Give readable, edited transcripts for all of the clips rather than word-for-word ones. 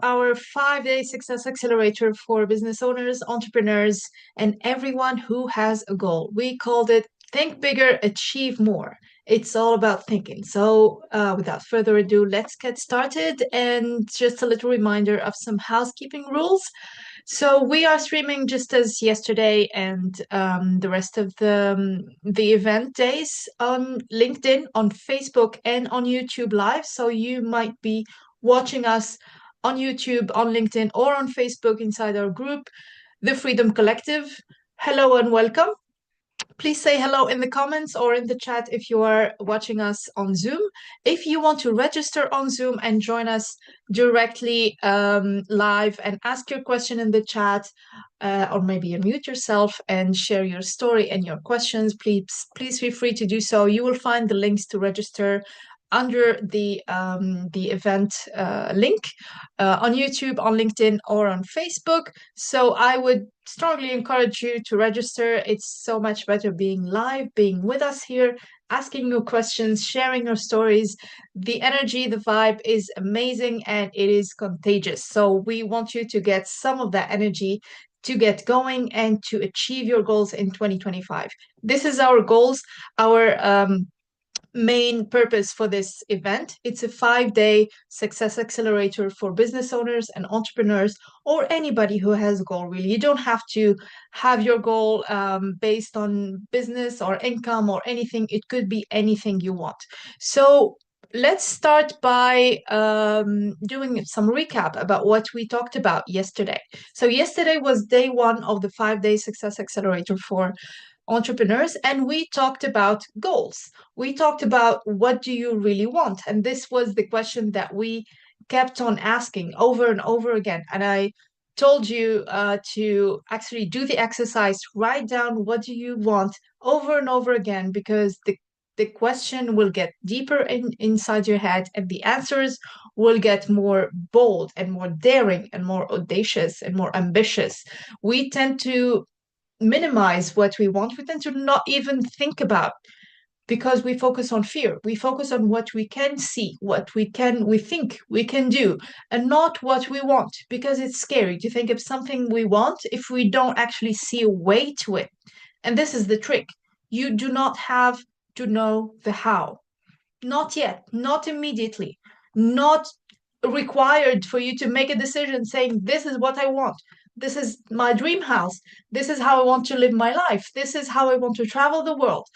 our 5-day success accelerator for business owners, entrepreneurs, and everyone who has a goal. We called it Think Bigger, Achieve More. It's all about thinking. So, without further ado, let's get started. And just a little reminder of some housekeeping rules. So we are streaming just as yesterday and the rest of the event days on LinkedIn, on Facebook, and on YouTube Live. So you might be watching us on YouTube, on LinkedIn, or on Facebook inside our group, The Freedom Collective. Hello and welcome. Please say hello in the comments or in the chat if you are watching us on Zoom. If you want to register on Zoom and join us directly live and ask your question in the chat, or maybe unmute yourself and share your story and your questions, please feel free to do so. You will find the links to register under the event link on YouTube, on LinkedIn, or on Facebook. So I would strongly encourage you to register. It's so much better being live, being with us here, asking your questions, sharing your stories. The energy, the vibe is amazing and it is contagious. So we want you to get some of that energy to get going and to achieve your goals in 2025. This is our goals, our main purpose for this event. It's a 5-day success accelerator for business owners and entrepreneurs, or anybody who has a goal, really. You don't have to have your goal based on business or income or anything. It could be anything you want. So let's start by doing some recap about what we talked about yesterday. So yesterday was day 1 of the 5-day success accelerator for entrepreneurs, and we talked about goals. We talked about what do you really want? And this was the question that we kept on asking over and over again. And I told you to actually do the exercise, write down what do you want over and over again, because the question will get deeper inside your head and the answers will get more bold and more daring and more audacious and more ambitious. We tend to minimize what we want. We tend to not even think about, because we focus on fear. We focus on what we can see, what we think we can do, and not what we want, because it's scary to think of something we want if we don't actually see a way to it. And this is the trick. You do not have to know the how. Not yet, not immediately, not required for you to make a decision saying, this is what I want. This is my dream house. This is how I want to live my life. This is how I want to travel the world.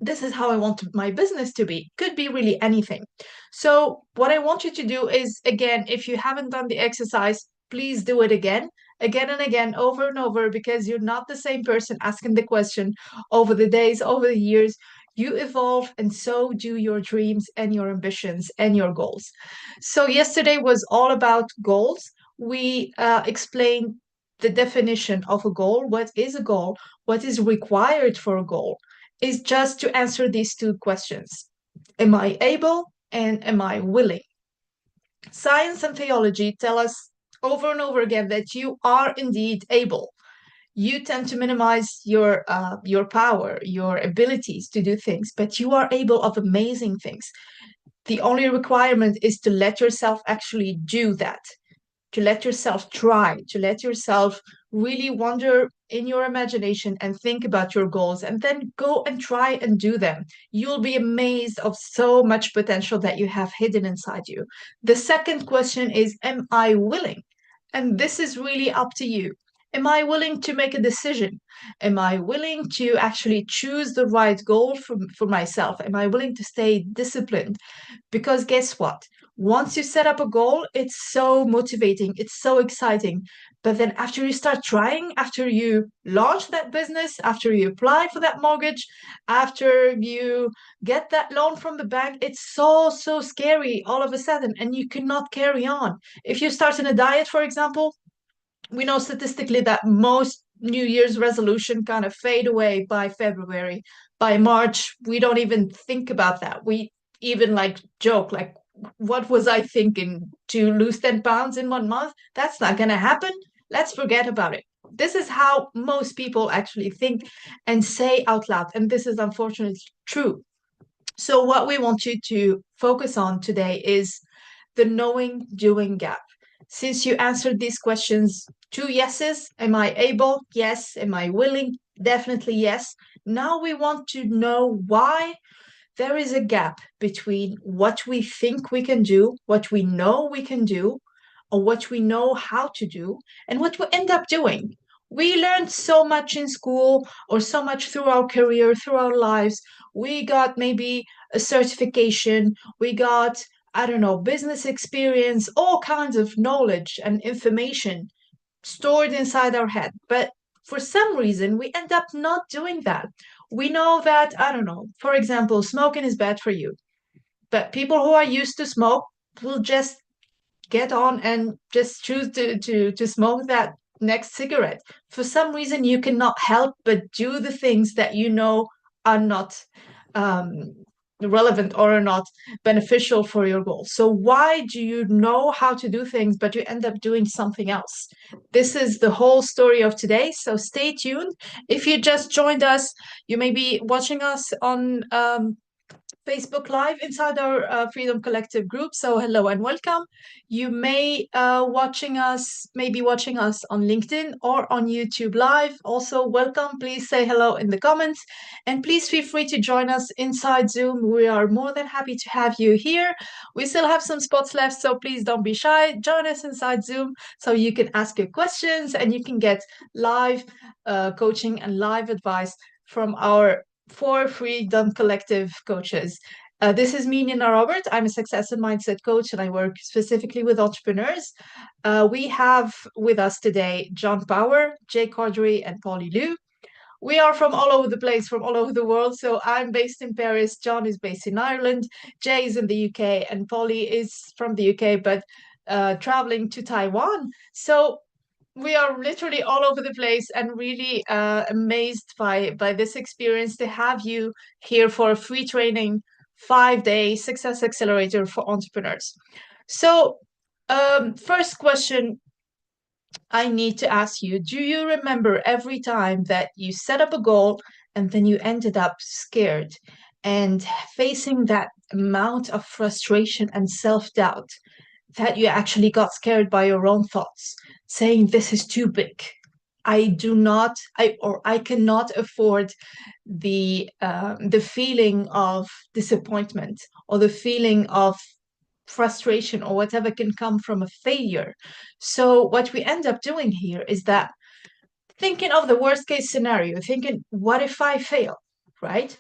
This is how I want my business to be. Could be really anything. So what I want you to do is, again, if you haven't done the exercise, please do it again and again, over and over, because you're not the same person asking the question over the days, over the years. You evolve, and so do your dreams and your ambitions and your goals. So yesterday was all about goals. We explained the definition of a goal. What is a goal? What is required for a goal? Is just to answer these 2 questions. Am I able and am I willing? Science and theology tell us over and over again that you are indeed able. You tend to minimize your power, your abilities to do things, but you are able of amazing things. The only requirement is to let yourself actually do that, to let yourself try, to let yourself really wander in your imagination and think about your goals, and then go and try and do them. You'll be amazed of so much potential that you have hidden inside you. The second question is, am I willing? And this is really up to you. Am I willing to make a decision? Am I willing to actually choose the right goal for myself? Am I willing to stay disciplined? Because guess what? Once you set up a goal, it's so motivating, it's so exciting. But then after you start trying, after you launch that business, after you apply for that mortgage, after you get that loan from the bank, it's so scary all of a sudden, and you cannot carry on. If you start in a diet, for example, we know statistically that most New Year's resolution kind of fade away by February. By March, we don't even think about that. We even joke, what was I thinking, to lose 10 pounds in 1 month? That's not going to happen. Let's forget about it. This is how most people actually think and say out loud. And this is unfortunately true. So what we want you to focus on today is the knowing doing gap. Since you answered these questions, two yeses, am I able? Yes. Am I willing? Definitely yes. Now we want to know why there is a gap between what we think we can do, what we know we can do, or what we know how to do, and what we end up doing. We learned so much in school or so much through our career, through our lives. We got maybe a certification, we got, I don't know, business experience, all kinds of knowledge and information stored inside our head. But for some reason, we end up not doing that. We know that, I don't know, for example, smoking is bad for you. But people who are used to smoke will just get on and just choose to smoke that next cigarette. For some reason, you cannot help but do the things that you know are not um, relevant or are not beneficial for your goal. So why do you know how to do things, but you end up doing something else? This is the whole story of today. So stay tuned. If you just joined us, you may be watching us on Facebook Live inside our Freedom Collective group. So hello and welcome. You may maybe watching us on LinkedIn or on YouTube Live. Also welcome. Please say hello in the comments, and please feel free to join us inside Zoom. We are more than happy to have you here. We still have some spots left, so please don't be shy. Join us inside Zoom so you can ask your questions and you can get live coaching and live advice from our for Freedom Collective coaches. This is me, Nina Robert. I'm a success and mindset coach, and I work specifically with entrepreneurs. We have with us today John Power, Jay Cordry, and Polly Liu. We are from all over the place, from all over the world. So I'm based in Paris, John is based in Ireland, Jay is in the UK, and Polly is from the UK, but traveling to Taiwan. So we are literally all over the place and really amazed by this experience to have you here for a free training 5-day Success Accelerator for entrepreneurs. So first question I need to ask you, do you remember every time that you set up a goal and then you ended up scared and facing that amount of frustration and self-doubt that you actually got scared by your own thoughts, saying this is too big. I cannot afford the feeling of disappointment or the feeling of frustration or whatever can come from a failure. So what we end up doing here is that thinking of the worst case scenario, thinking, what if I fail, right?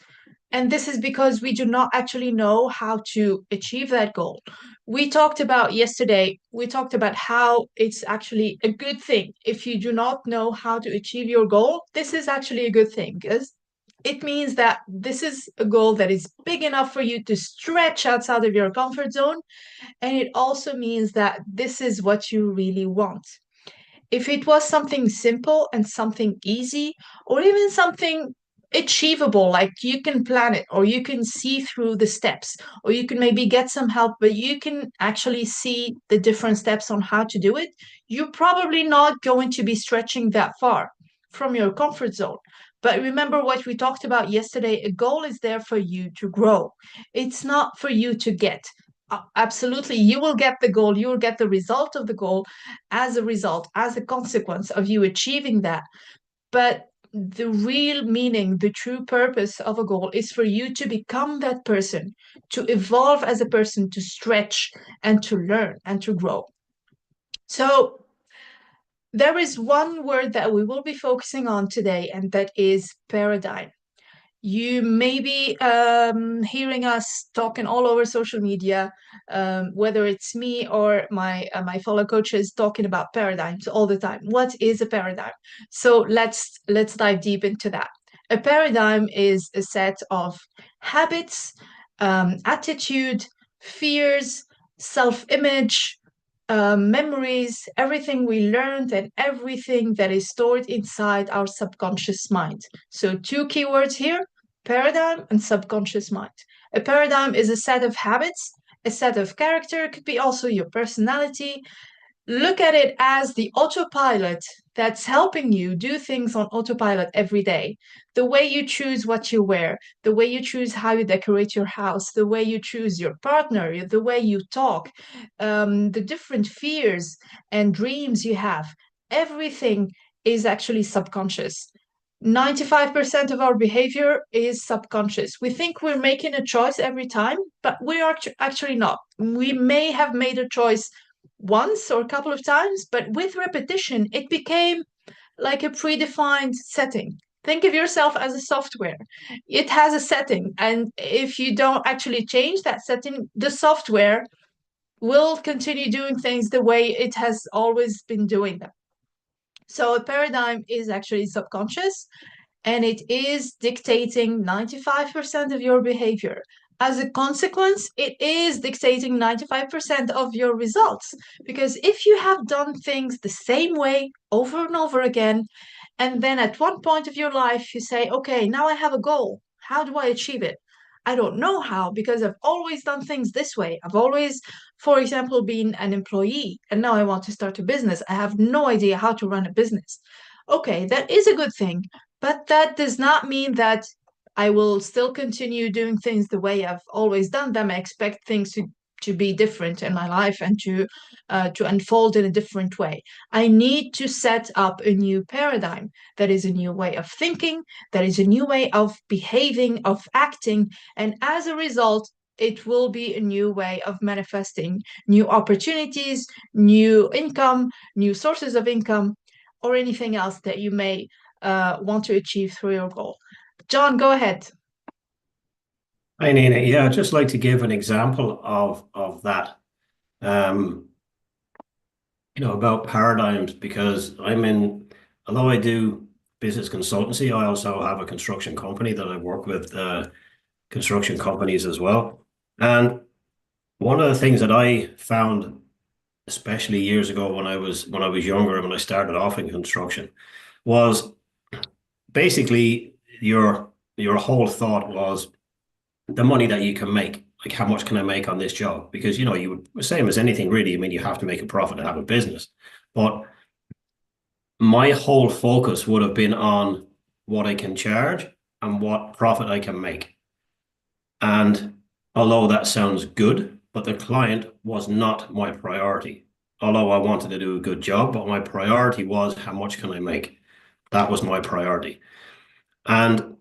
And this is because we do not actually know how to achieve that goal. We talked about how it's actually a good thing. If you do not know how to achieve your goal, this is actually a good thing because it means that this is a goal that is big enough for you to stretch outside of your comfort zone. And it also means that this is what you really want. If it was something simple and something easy, or even something achievable, like you can plan it, or you can see through the steps, or you can maybe get some help, but you can actually see the different steps on how to do it, you're probably not going to be stretching that far from your comfort zone. But remember what we talked about yesterday, a goal is there for you to grow. It's not for you to get. Absolutely, you will get the goal, you will get the result of the goal as a result, as a consequence of you achieving that. But the real meaning, the true purpose of a goal is for you to become that person, to evolve as a person, to stretch and to learn and to grow. So there is one word that we will be focusing on today, and that is paradigm. You may be hearing us talking all over social media, whether it's me or my fellow coaches talking about paradigms all the time. What is a paradigm? So let's dive deep into that. A paradigm is a set of habits, attitude, fears, self-image, memories, everything we learned, and everything that is stored inside our subconscious mind. So, two keywords here: paradigm and subconscious mind. A paradigm is a set of habits, a set of character, it could be also your personality, Look at it as the autopilot that's helping you do things on autopilot every day. The way you choose what you wear, the way you choose how you decorate your house, the way you choose your partner, the way you talk, the different fears and dreams you have. Everything is actually subconscious. 95% of our behavior is subconscious. We think we're making a choice every time, but we are actually not. We may have made a choice once or a couple of times, but with repetition, it became like a predefined setting. Think of yourself as a software. It has a setting, and if you don't actually change that setting, the software will continue doing things the way it has always been doing them. So a paradigm is actually subconscious and it is dictating 95% of your behavior. As a consequence, it is dictating 95% of your results. Because if you have done things the same way over and over again, and then at one point of your life, you say, okay, now I have a goal. How do I achieve it? I don't know how because I've always done things this way. I've always, for example, been an employee and now I want to start a business. I have no idea how to run a business. Okay, that is a good thing, but that does not mean that I will still continue doing things the way I've always done them. I expect things to be different in my life and to unfold in a different way. I need to set up a new paradigm. That is a new way of thinking, that is a new way of behaving, of acting. And as a result, it will be a new way of manifesting new opportunities, new income, new sources of income, or anything else that you may want to achieve through your goal. John, go ahead. Hi, Nina. Yeah, I'd just like to give an example of that. Um, about paradigms because although I do business consultancy, I also have a construction company that I work with construction companies as well. And one of the things that I found, especially years ago when I was younger and when I started off in construction, was basically your whole thought was the money that you can make. Like, how much can I make on this job? Because, you would, same as anything really. I mean, you have to make a profit to have a business. But my whole focus would have been on what I can charge and what profit I can make. And although that sounds good, but the client was not my priority. Although I wanted to do a good job, but my priority was how much can I make? That was my priority. And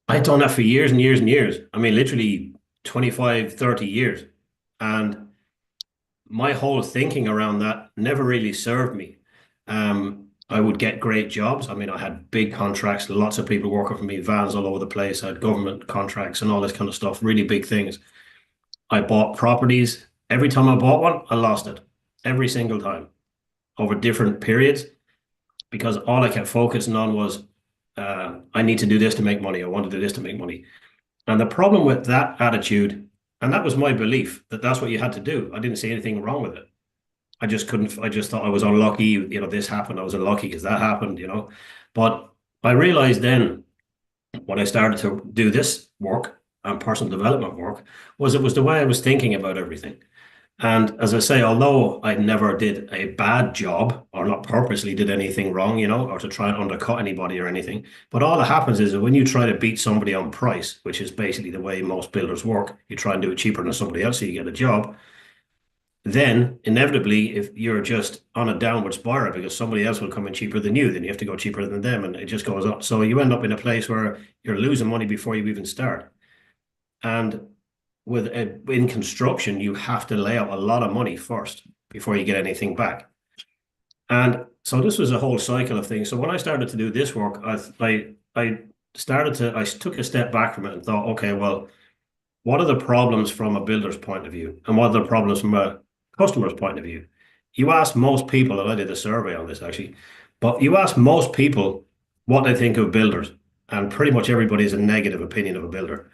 I'd done that for years and years and years. I mean, literally 25, 30 years. And my whole thinking around that never really served me. I would get great jobs. I mean, I had big contracts, lots of people working for me, vans all over the place. I had government contracts and all this kind of stuff, really big things. I bought properties. Every time I bought one, I lost it. Every single time over different periods because all I kept focusing on was I need to do this to make money. I want to do this to make money. And the problem with that attitude, and that was my belief that that's what you had to do. I didn't see anything wrong with it. I just couldn't, I just thought I was unlucky. This happened. I was unlucky because that happened. But I realized then when I started to do this work and personal development work was it was the way I was thinking about everything. And as I say, although I never did a bad job or not purposely did anything wrong, or to try and undercut anybody or anything, but all that happens is that when you try to beat somebody on price, which is basically the way most builders work, you try and do it cheaper than somebody else so you get a job. Then inevitably, if you're just on a downward spiral because somebody else will come in cheaper than you, then you have to go cheaper than them, and it just goes up. So you end up in a place where you're losing money before you even start. And in construction, you have to lay out a lot of money first before you get anything back. And so this was a whole cycle of things. So when I started to do this work, I took a step back from it and thought, okay, well, what are the problems from a builder's point of view, and what are the problems from a customer's point of view? You ask most people, and I did a survey on this actually, but you ask most people what they think of builders, and pretty much everybody has a negative opinion of a builder.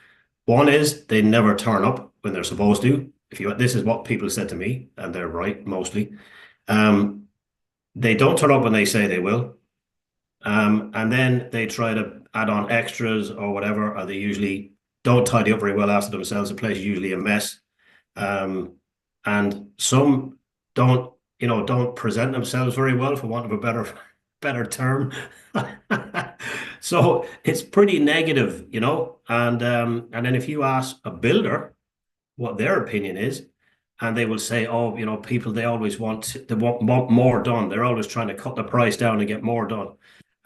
One is they never turn up when they're supposed to. This is what people said to me, and they're right mostly. Um, they don't turn up when they say they will. And then they try to add on extras or whatever, or they usually don't tidy up very well after themselves. The place is usually a mess. And some don't don't present themselves very well, for want of a better term. So it's pretty negative, and then if you ask a builder what their opinion is, and they will say, oh, people, they want more done. They're always trying to cut the price down and get more done.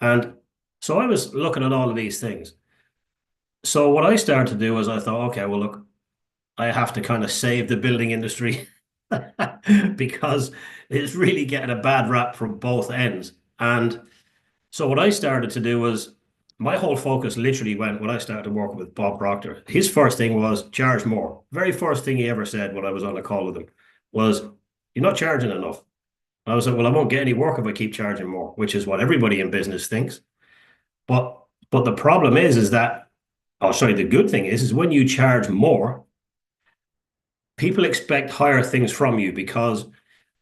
And so I was looking at all of these things. So what I started to do was I thought, okay, well, look, I have to kind of save the building industry because it's really getting a bad rap from both ends. And so what I started to do was my whole focus literally went when I started working with Bob Proctor. His first thing was charge more. Very first thing he ever said when I was on a call with him was, "You're not charging enough." I was like, "Well, I won't get any work if I keep charging more," which is what everybody in business thinks. But the problem is that, oh, sorry, the good thing is when you charge more, people expect higher things from you because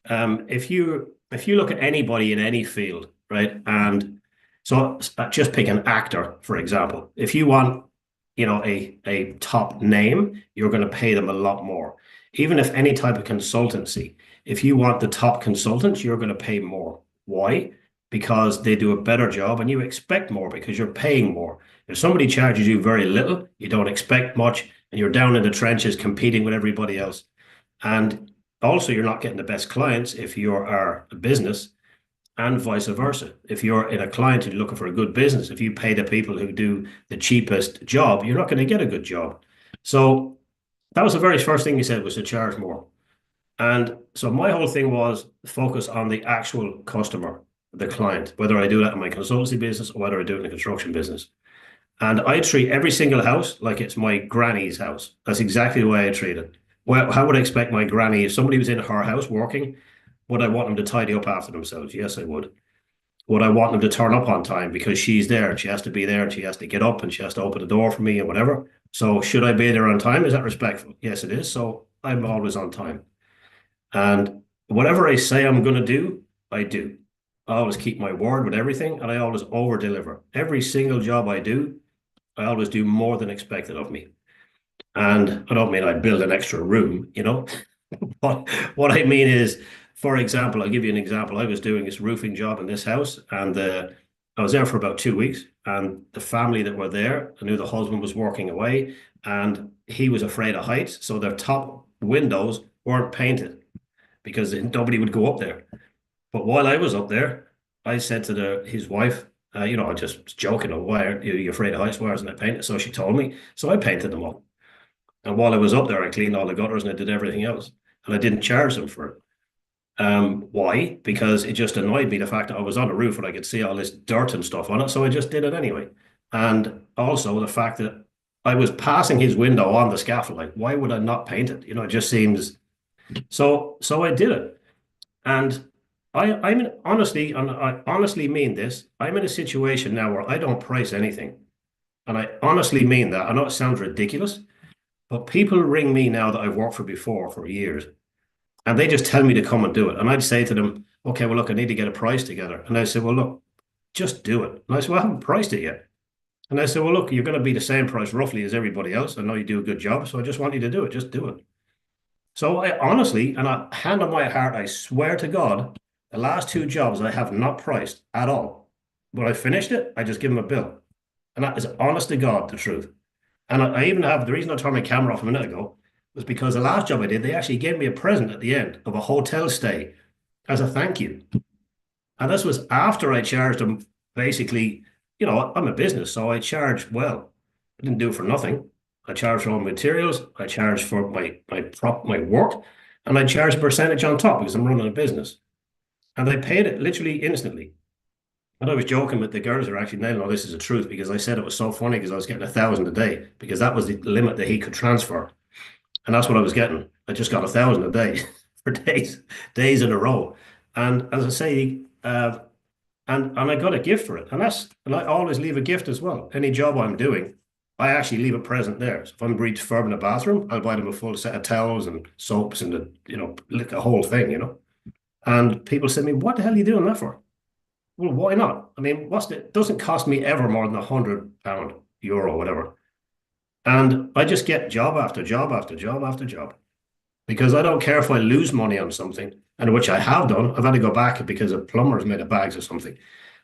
if you look at anybody in any field, right, and so just pick an actor for example. If you want, a top name, you're going to pay them a lot more. Even if any type of consultancy, if you want the top consultants, you're going to pay more. Why? Because they do a better job, and you expect more because you're paying more. If somebody charges you very little, you don't expect much, and you're down in the trenches competing with everybody else. And also, you're not getting the best clients if you are a business, and vice versa. If you're in a client and you're looking for a good business, if you pay the people who do the cheapest job, you're not going to get a good job. So that was the very first thing he said, was to charge more. And so my whole thing was focus on the actual customer, the client, whether I do that in my consultancy business or whether I do it in the construction business. And I treat every single house like it's my granny's house. That's exactly the way I treat it. Well, how would I expect my granny, if somebody was in her house working, would I want them to tidy up after themselves? Yes, I would. Would I want them to turn up on time because she's there and she has to be there and she has to get up and she has to open the door for me and whatever? So should I be there on time? Is that respectful? Yes, it is. So I'm always on time. And whatever I say I'm going to do, I do. I always keep my word with everything, and I always over deliver. Every single job I do, I always do more than expected of me. And I don't mean I build an extra room. But what I mean is, for example, I'll give you an example. I was doing this roofing job in this house, and I was there for about 2 weeks. And the family that were there, I knew the husband was working away, and he was afraid of heights, so their top windows weren't painted because nobody would go up there. But while I was up there, I said to his wife, I just was joking, oh, why are you afraid of heights? Why isn't it painted? So she told me, so I painted them up. And while I was up there, I cleaned all the gutters and I did everything else. And I didn't charge them for it. Why? Because it just annoyed me, the fact that I was on the roof and I could see all this dirt and stuff on it. So I just did it anyway. And also the fact that I was passing his window on the scaffold. Like, why would I not paint it? It just seems so I did it. And I honestly mean this. I'm in a situation now where I don't price anything. And I honestly mean that. I know it sounds ridiculous, but people ring me now that I've worked for before for years, and they just tell me to come and do it. And I'd say to them, okay, well, look, I need to get a price together. And I said, well, look, just do it. And I said, well, I haven't priced it yet. And I said, well, look, you're going to be the same price roughly as everybody else. I know you do a good job, so I just want you to do it. Just do it. So I honestly, and I hand on my heart, I swear to God, the last two jobs I have not priced at all. When I finished it, I just give them a bill. And that is honest to God, the truth. And I even have, the reason I turned my camera off a minute ago was because the last job I did, they actually gave me a present at the end of a hotel stay as a thank you. And this was after I charged them basically, I'm a business, so I charge well. I didn't do it for nothing. I charge for all materials, I charge for my work, and I charge a percentage on top because I'm running a business. And they paid it literally instantly. And I was joking with the girls who are actually nailing all this is the truth, because I said it was so funny because I was getting 1,000 a day because that was the limit that he could transfer. And that's what I was getting. I just got 1,000 a day for days in a row. And as I say, and I got a gift for it. And I always leave a gift as well. Any job I'm doing, I actually leave a present there. So if I'm refurbing a bathroom, I'll buy them a full set of towels and soaps and the whole thing. And people say to me, what the hell are you doing that for? Well, why not? I mean, it doesn't cost me ever more than £100, euro, whatever. And I just get job after job after job after job because I don't care if I lose money on something. and which I have done. I've had to go back because a plumber's made of bags or something,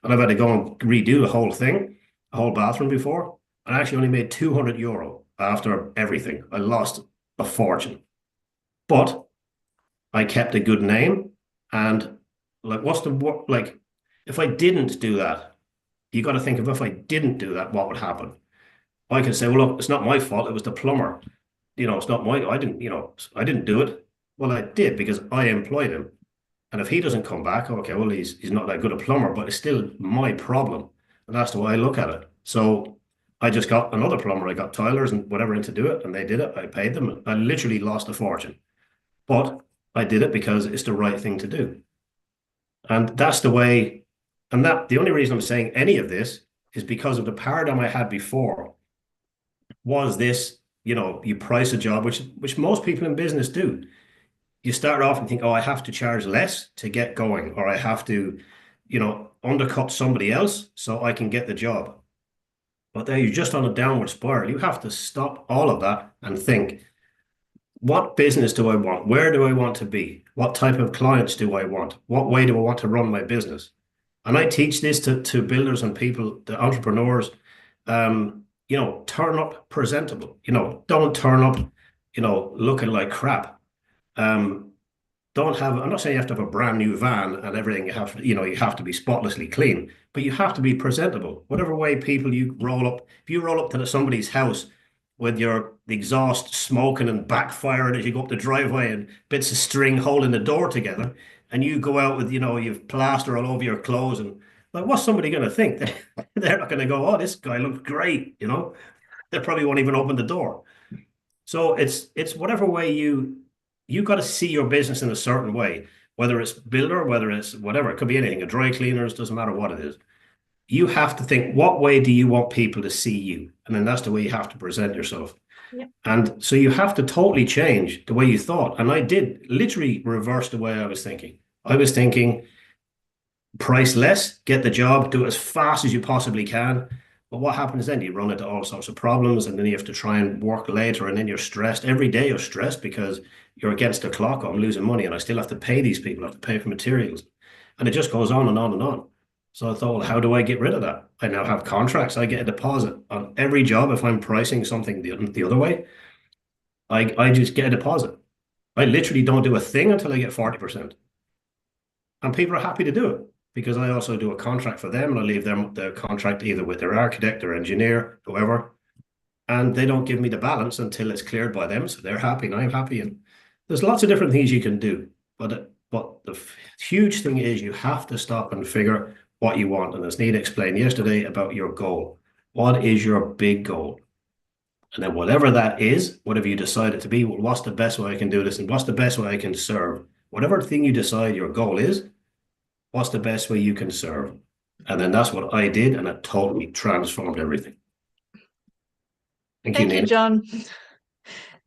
and I've had to go and redo the whole thing, the whole bathroom before. And I actually only made €200 after everything. I lost a fortune, but I kept a good name. And like, what's the what? Like, if I didn't do that, you got to think of if I didn't do that, what would happen? I can say, well, look, it's not my fault. It was the plumber. It's not my, I didn't do it. Well, I did because I employed him. And if he doesn't come back, okay, well, he's not that good a plumber, but it's still my problem. And that's the way I look at it. So I just got another plumber. I got tilers and whatever in to do it, and they did it. I paid them. I literally lost a fortune, but I did it because it's the right thing to do. And that's the way. And that the only reason I'm saying any of this is because of the paradigm I had before was this, you price a job, which most people in business do. You start off and think, oh, I have to charge less to get going, or I have to, undercut somebody else so I can get the job. But then you're just on a downward spiral. You have to stop all of that and think, what business do I want? Where do I want to be? What type of clients do I want? What way do I want to run my business? And I teach this to builders and people, the entrepreneurs. Turn up presentable. Don't turn up, looking like crap. Um, don't have, I'm not saying you have to have a brand new van and everything. You have to be spotlessly clean, but you have to be presentable. Whatever way people you roll up, if you roll up to somebody's house with the exhaust smoking and backfiring as you go up the driveway and bits of string holding the door together, and you go out with, you've plaster all over your clothes, and like, what's somebody going to think? They're not going to go, oh, this guy looks great. They probably won't even open the door. So it's whatever way you got to see your business in a certain way, whether it's builder, whether it's whatever, it could be anything, a dry cleaners, doesn't matter what it is. You have to think, what way do you want people to see you? And then that's the way you have to present yourself. Yep. And so you have to totally change the way you thought. And I did literally reverse the way I was thinking. I was thinking, price less, get the job, do it as fast as you possibly can. But what happens then? You run into all sorts of problems, and then you have to try and work later, and then you're stressed. Every day you're stressed because you're against the clock. I'm losing money, and I still have to pay these people. I have to pay for materials. And it just goes on and on and on. So I thought, well, how do I get rid of that? I now have contracts. I get a deposit on every job. If I'm pricing something the other way, I just get a deposit. I literally don't do a thing until I get 40%. And people are happy to do it because I also do a contract for them, and I leave them the contract either with their architect or engineer, whoever, and they don't give me the balance until it's cleared by them. So they're happy and I'm happy. And there's lots of different things you can do, but the huge thing is you have to stop and figure what you want. And as Nina explained yesterday about your goal, what is your big goal? And then whatever that is, whatever you decide it to be, well, what's the best way I can do this, and what's the best way I can serve? Whatever thing you decide your goal is, what's the best way you can serve? And then that's what I did, and it totally transformed everything. Thank you, Thank you, Nina. John.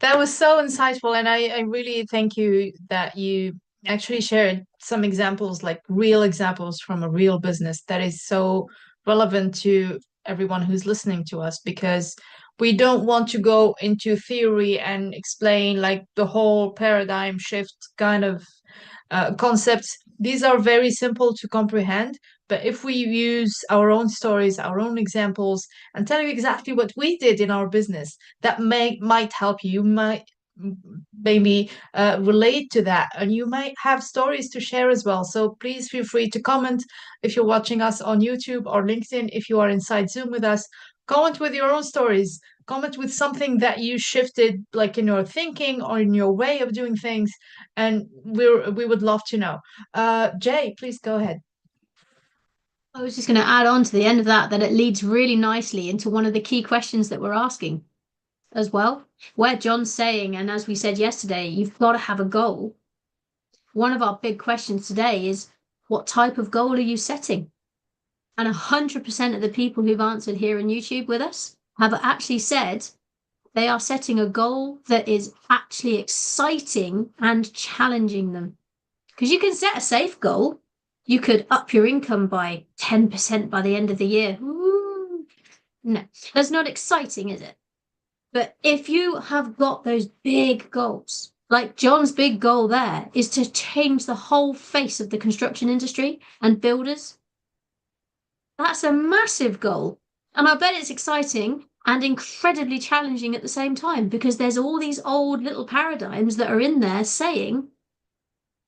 That was so insightful, and I really thank you that you actually shared some examples, like real examples from a real business that is so relevant to everyone who's listening to us, because we don't want to go into theory and explain like the whole paradigm shift kind of concepts. These are very simple to comprehend, but if we use our own stories, our own examples, and tell you exactly what we did in our business, that might help you. You might maybe relate to that, and you might have stories to share as well. So please feel free to comment if you're watching us on YouTube or LinkedIn. If you are inside Zoom with us, comment with your own stories. Comment with something that you shifted, like in your thinking or in your way of doing things, and we would love to know. Jay, please go ahead. I was just going to add on to the end of that it leads really nicely into one of the key questions that we're asking as well, where John's saying, and as we said yesterday, you've got to have a goal. One of our big questions today is, what type of goal are you setting? And 100% of the people who've answered here on YouTube with us have actually said they are setting a goal that is actually exciting and challenging them. Because you can set a safe goal. You could up your income by 10% by the end of the year. Ooh. No, that's not exciting, is it? But if you have got those big goals, Like John's big goal there is to change the whole face of the construction industry and builders. That's a massive goal. And I bet it's exciting and incredibly challenging at the same time because there's all these old little paradigms that are in there saying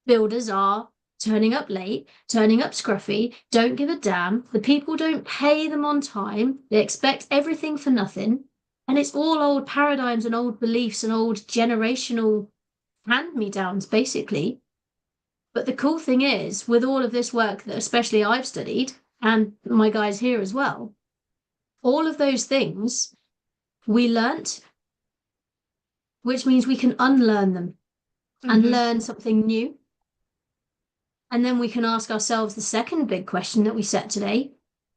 builders are turning up late, turning up scruffy, don't give a damn. The people don't pay them on time. They expect everything for nothing. And it's all old paradigms and old beliefs and old generational hand-me-downs, basically. But the cool thing is, with all of this work that especially I've studied, and my guys here as well, all of those things we learnt, which means we can unlearn them and learn something new. And then we can ask ourselves the second big question that we set today,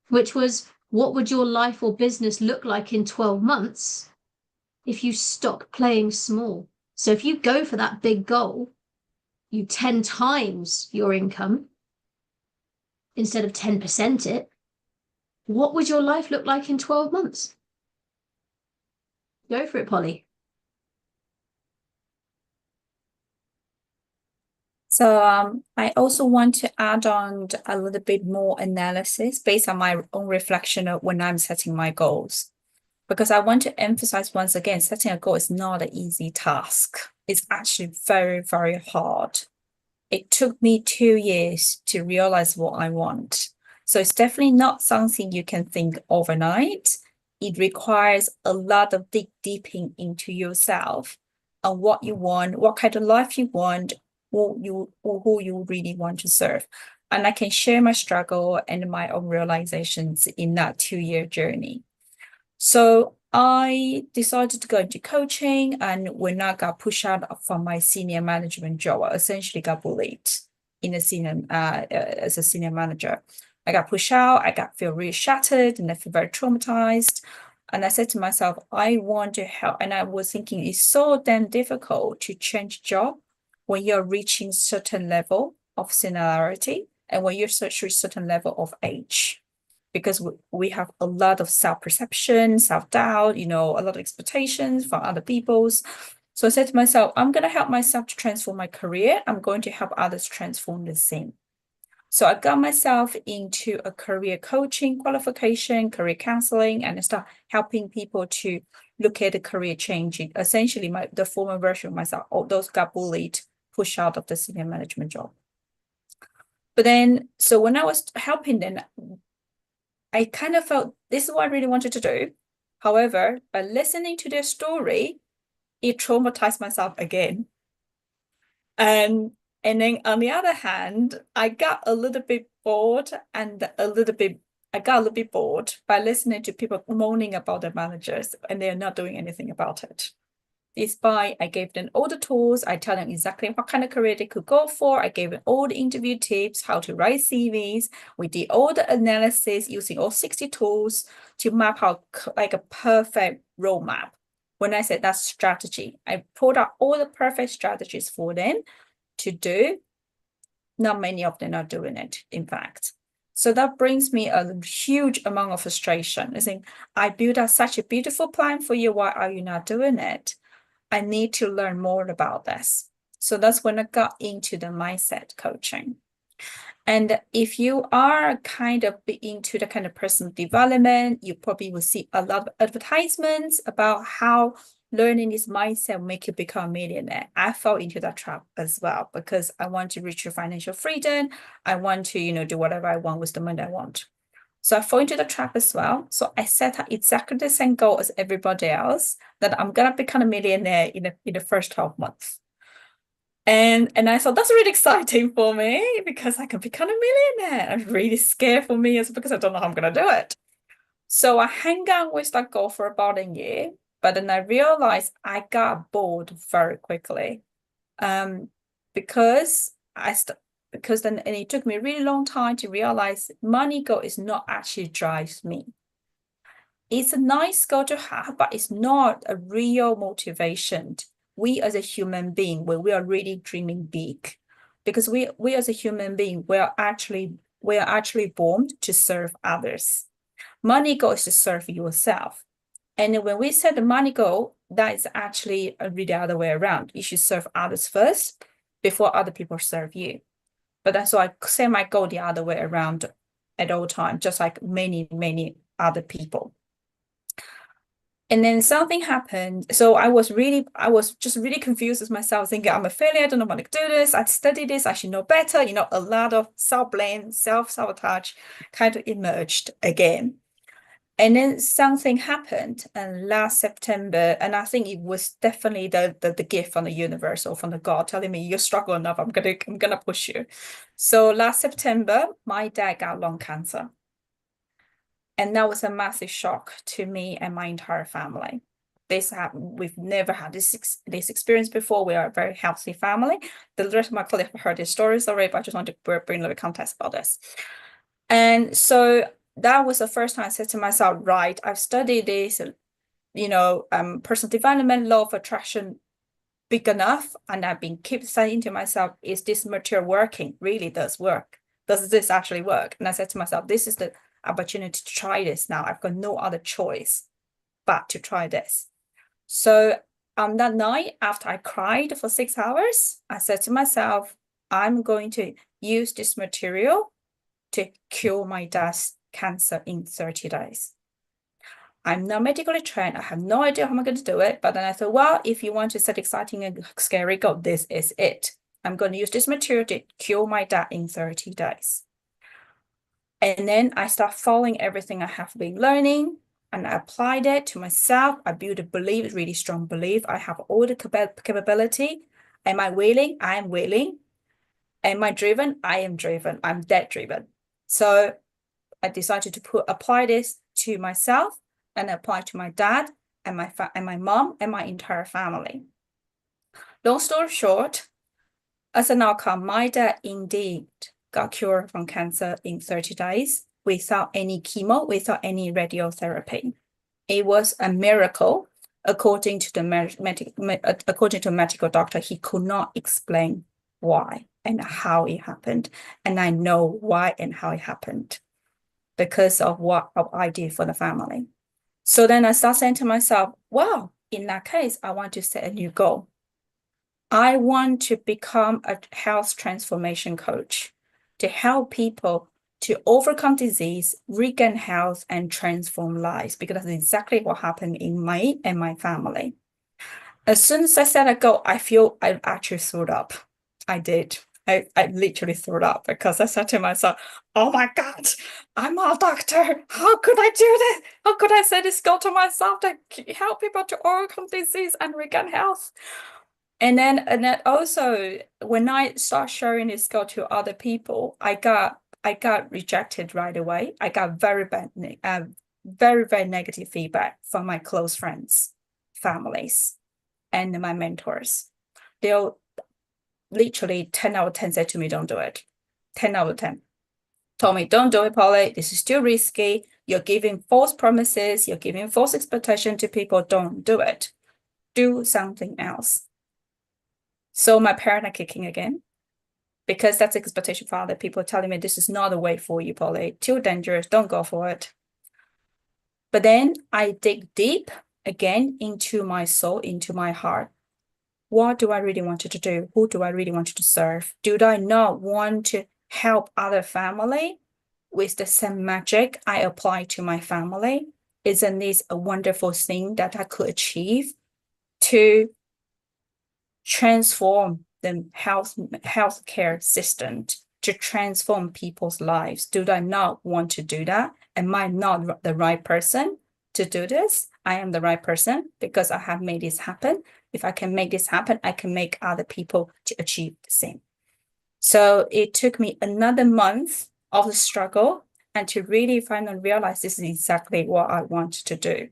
which was, what would your life or business look like in 12 months if you stop playing small? So if you go for that big goal, you 10 times your income instead of 10% it, what would your life look like in 12 months? Go for it, Polly. So I also want to add on a little bit more analysis based on my own reflection of when I'm setting my goals. Because I want to emphasize once again, setting a goal is not an easy task. It's actually very, very hard. It took me 2 years to realize what I want. So it's definitely not something you can think overnight. It requires a lot of deeping into yourself and what you want, what kind of life you want, who you really want to serve. And I can share my struggle and my own realizations in that 2-year journey. So I decided to go into coaching, and when I got pushed out from my senior management job, I essentially got bullied in a senior as a senior manager. I got pushed out, feel really shattered, and I feel very traumatized. And I said to myself, I want to help. And I was thinking, it's so damn difficult to change job when you're reaching certain level of seniority and when you're reaching certain level of age. Because we have a lot of self-perception, self-doubt, a lot of expectations from other people's. So I said to myself, I'm going to help myself to transform my career. I'm going to help others transform the same. So I got myself into a career coaching qualification, career counseling, and I start helping people to look at the career changing. Essentially, the former version of myself, all those got bullied, pushed out of the senior management job. But then, so when I was helping them, I kind of felt this is what I really wanted to do. However, by listening to their story, it traumatized myself again. And then on the other hand, I got a little bit bored by listening to people moaning about their managers and they're not doing anything about it. Despite I gave them all the tools, I tell them exactly what kind of career they could go for. I gave them all the interview tips, how to write CVs. We did all the analysis using all 60 tools to map out like a perfect roadmap. When I said that's strategy, I pulled out all the perfect strategies for them to do. Not many of them are doing it, in fact. So that brings me a huge amount of frustration. I think I built out such a beautiful plan for you. Why are you not doing it? I need to learn more about this. So that's when I got into the mindset coaching. And if you are kind of into the kind of personal development, you probably will see a lot of advertisements about how learning this mindset will make you become a millionaire. I fell into that trap as well because I want to reach your financial freedom. I want to, do whatever I want with the money I want. So I fall into the trap as well. So I set up exactly the same goal as everybody else, that I'm going to become a millionaire in the first 12 months. And I thought that's really exciting for me because I can become a millionaire. I'm really scared for me because I don't know how I'm going to do it. So I hang on with that goal for about a year, but then I realized I got bored very quickly because then it took me a really long time to realize money goal is not actually drives me. It's a nice goal to have, but it's not a real motivation. We as a human being, when we are really dreaming big, because we as a human being, we are actually born to serve others. Money goal is to serve yourself. And when we set the money goal, that is actually really the other way around. You should serve others first before other people serve you. But that's why I set my goal the other way around at all times, just like many, many other people. And then something happened. So I was just really confused with myself, thinking I'm a failure. I don't know how to do this. I studied this. I should know better. You know, a lot of self-blame, self-sabotage kind of emerged again. And then something happened last September, and I think it was definitely the gift from the universe or from the God telling me you struggle enough. I'm gonna push you. So last September, my dad got lung cancer. And that was a massive shock to me and my entire family. We've never had this experience before. We are a very healthy family. The rest of my colleagues have heard these stories already, but I just want to bring a little context about this. And so that was the first time I said to myself, right, I've studied this, you know, personal development, law of attraction big enough, and I've been keep saying to myself, is this material working? Really does work. Does this actually work? And I said to myself, this is the opportunity to try this now. I've got no other choice but to try this. So on that night, after I cried for 6 hours, I said to myself, I'm going to use this material to cure my dad's cancer in 30 days. I'm not medically trained. I have no idea how I'm going to do it. But then I thought, well, if you want to set exciting and scary goal, this is it. I'm going to use this material to cure my dad in 30 days. And then I start following everything I have been learning, and I applied it to myself. I built a belief, really strong belief. I have all the capability. Am I willing? I am willing. Am I driven? I am driven. I'm dead driven. So I decided to apply this to myself and apply to my dad and my mom and my entire family. Long story short, as an outcome, my dad indeed got cured from cancer in 30 days without any chemo, without any radiotherapy. It was a miracle, according to the medical doctor. He could not explain why and how it happened, and I know why and how it happened because of what I did for the family. So then I start saying to myself, well, in that case, I want to set a new goal. I want to become a health transformation coach to help people to overcome disease, regain health, and transform lives, because that's exactly what happened in me and my family. As soon as I set a goal, I feel I actually threw up. I did. I literally threw up because I said to myself, oh my God, I'm a doctor. How could I do this? How could I set this goal to myself to help people to overcome disease and regain health? And then also, when I start sharing this goal to other people, I got rejected right away. I got very negative feedback from my close friends, families, and my mentors. They'll literally 10 out of 10 said to me, don't do it. 10 out of 10 told me, don't do it, Polly. This is too risky. You're giving false promises. You're giving false expectation to people. Don't do it. Do something else. So my parents are kicking again, because that's expectation for other people telling me this is not a way for you, Polly. Too dangerous. Don't go for it. But then I dig deep again into my soul, into my heart. What do I really want to do? Who do I really want to serve? Do I not want to help other family with the same magic I apply to my family? Isn't this a wonderful thing that I could achieve to transform the healthcare system, to transform people's lives? Do I not want to do that? Am I not the right person to do this? I am the right person because I have made this happen. If I can make this happen, I can make other people to achieve the same. So it took me another month of the struggle and to really finally realize this is exactly what I want to do.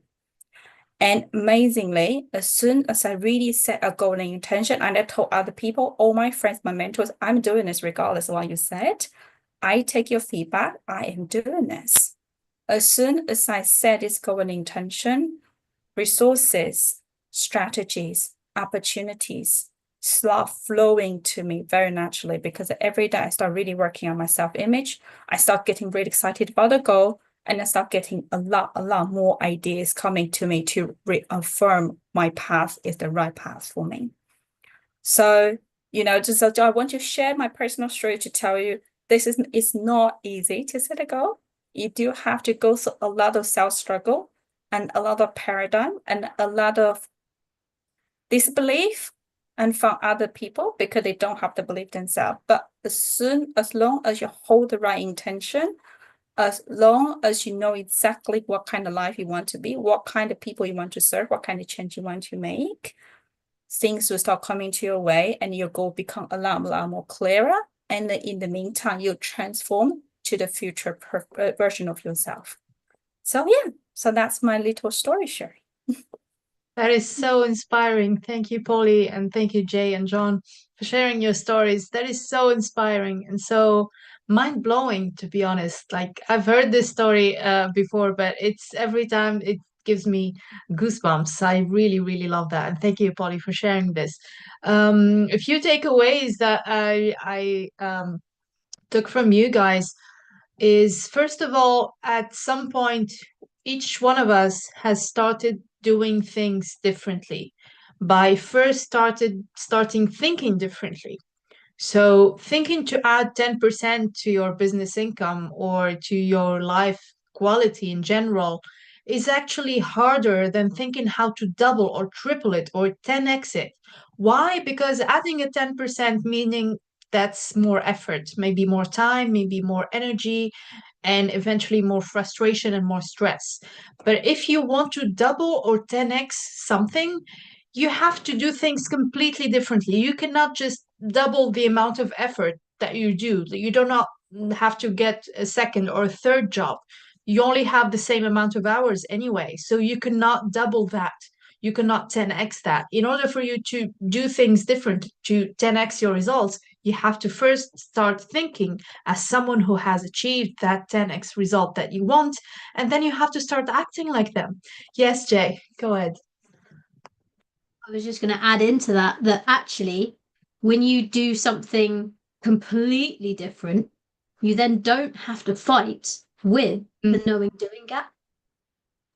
And amazingly, as soon as I really set a goal and intention, and I told other people, all my friends, my mentors, I'm doing this regardless of what you said. I take your feedback. I am doing this. As soon as I set this goal and intention, resources, strategies, opportunities start flowing to me very naturally, because every day I start really working on my self-image. I start getting really excited about the goal. and I start getting a lot more ideas coming to me to reaffirm my path is the right path for me. So, just I want to share my personal story to tell you it's not easy to set a goal. You do have to go through a lot of self-struggle and a lot of paradigm and a lot of disbelief and from other people because they don't have the belief themselves. But as long as you hold the right intention, as long as you know exactly what kind of life you want to be, what kind of people you want to serve, what kind of change you want to make, things will start coming to your way and your goal become a lot more clearer. And in the meantime, you'll transform to the future version of yourself. So that's my little story, Sherry. That is so inspiring. Thank you, Polly, and thank you, Jay and John, for sharing your stories. That is so inspiring and so mind-blowing, to be honest. Like, I've heard this story before, but it's every time it gives me goosebumps. I really, really love that. And thank you, Polly, for sharing this. A few takeaways that I took from you guys is, first of all, at some point, each one of us has started doing things differently by first starting thinking differently. So thinking to add 10% to your business income or to your life quality in general is actually harder than thinking how to double or triple it or 10x it. Why? Because adding a 10% meaning that's more effort, maybe more time, maybe more energy, and eventually more frustration and more stress. But if you want to double or 10x something, you have to do things completely differently. You cannot just double the amount of effort that you do. You do not have to get a second or a third job. You only have the same amount of hours anyway. So you cannot double that. You cannot 10x that. In order for you to do things different, to 10x your results, you have to first start thinking as someone who has achieved that 10x result that you want, and then you have to start acting like them. Yes, Jay, go ahead. I was just going to add into that actually, when you do something completely different, you then don't have to fight with the knowing doing gap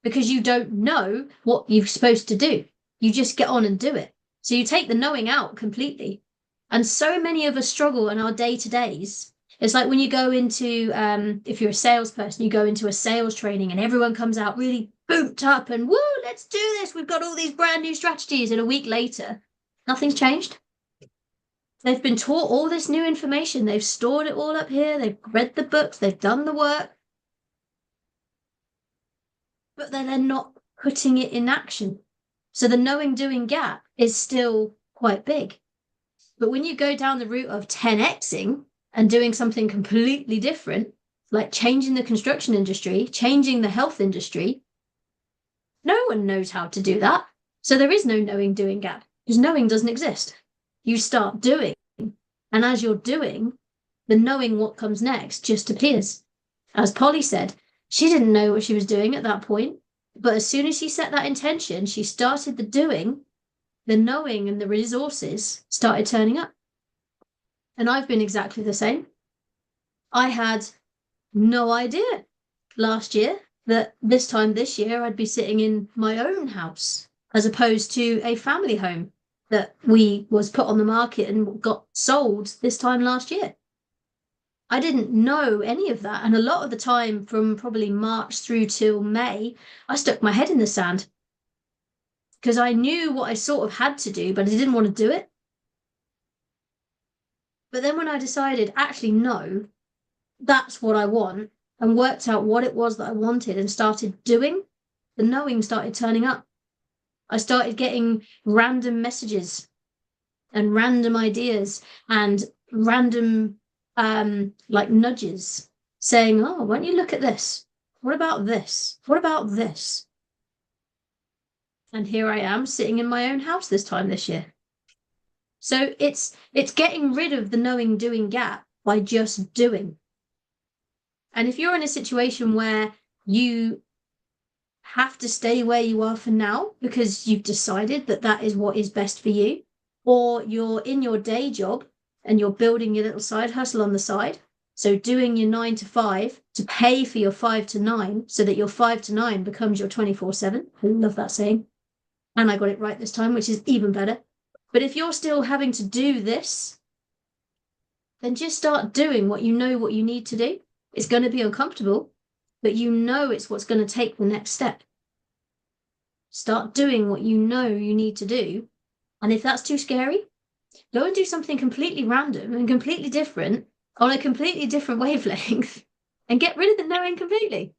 because you don't know what you're supposed to do. You just get on and do it. So you take the knowing out completely. And so many of us struggle in our day-to-days. It's like when you go into, if you're a salesperson, you go into a sales training and everyone comes out really booped up and, woo, let's do this. We've got all these brand new strategies. And a week later, nothing's changed. They've been taught all this new information. They've stored it all up here. They've read the books. They've done the work. But they're not putting it in action. So the knowing doing gap is still quite big. But when you go down the route of 10xing and doing something completely different, like changing the construction industry, changing the health industry, no one knows how to do that. So there is no knowing doing gap because knowing doesn't exist. You start doing, and as you're doing, the knowing what comes next just appears. As Polly said, she didn't know what she was doing at that point, but as soon as she set that intention, she started the doing, the knowing and the resources started turning up. And I've been exactly the same. I had no idea last year that this time this year I'd be sitting in my own house as opposed to a family home that was put on the market and got sold this time last year. I didn't know any of that. And a lot of the time from probably March through till May, I stuck my head in the sand because I knew what I sort of had to do, but I didn't want to do it. But then when I decided, actually, no, that's what I want, and worked out what it was that I wanted and started doing, the knowing started turning up. I started getting random messages and random ideas and random like nudges saying, oh, why don't you look at this? What about this? What about this? And here I am sitting in my own house this time this year. So it's getting rid of the knowing doing gap by just doing. And if you're in a situation where you have to stay where you are for now because you've decided that that is what is best for you, or you're in your day job and you're building your little side hustle on the side, So doing your 9 to 5 to pay for your 5 to 9 so that your 5 to 9 becomes your 24/7. I love that saying. And I got it right this time, which is even better. But if you're still having to do this, then just start doing what you need to do. It's going to be uncomfortable, but you know it's what's going to take the next step. Start doing what you know you need to do. And if that's too scary, go and do something completely random and completely different on a completely different wavelength and get rid of the knowing completely.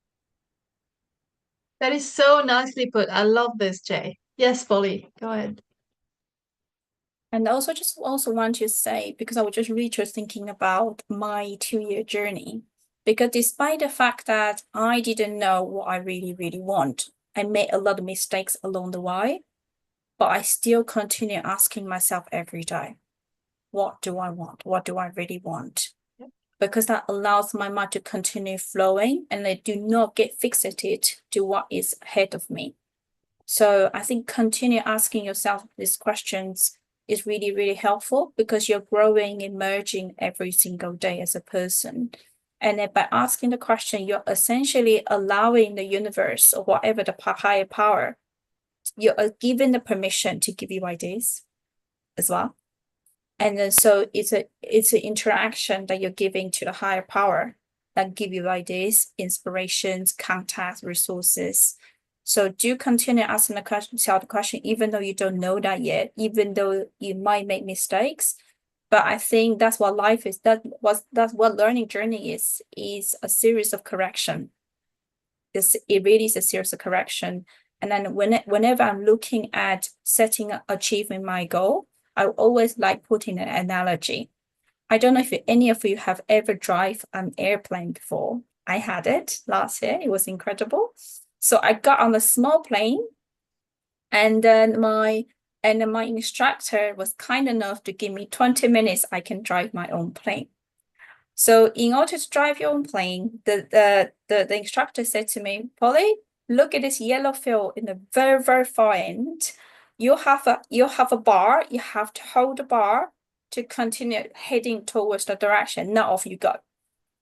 That is so nicely put. I love this, Jay. Yes, Polly, go ahead. And also want to say, because I was just thinking about my 2-year journey, because despite the fact that I didn't know what I really, really want, I made a lot of mistakes along the way, but I still continue asking myself every day, what do I want? What do I really want? Yep. Because that allows my mind to continue flowing and I do not get fixated to what is ahead of me. So I think continue asking yourself these questions is really, really helpful because you're growing, emerging every single day as a person. And then by asking the question, you're essentially allowing the universe or whatever the higher power, you're given the permission to give you ideas as well. And then so it's an interaction that you're giving to the higher power that give you ideas, inspirations, contacts, resources. So do continue asking the question, even though you don't know that yet, even though you might make mistakes. But I think that's what life is. That's what learning journey is a series of correction. It really is a series of correction. And then whenever I'm looking at achieving my goal, I always like putting an analogy. I don't know if any of you have ever drive an airplane before. I had it last year. It was incredible. So I got on a small plane, and then my instructor was kind enough to give me 20 minutes. I can drive my own plane. So in order to drive your own plane, the instructor said to me, Polly, look at this yellow field in the very, very far end. You have a bar. You have to hold the bar to continue heading towards the direction. Now off you go.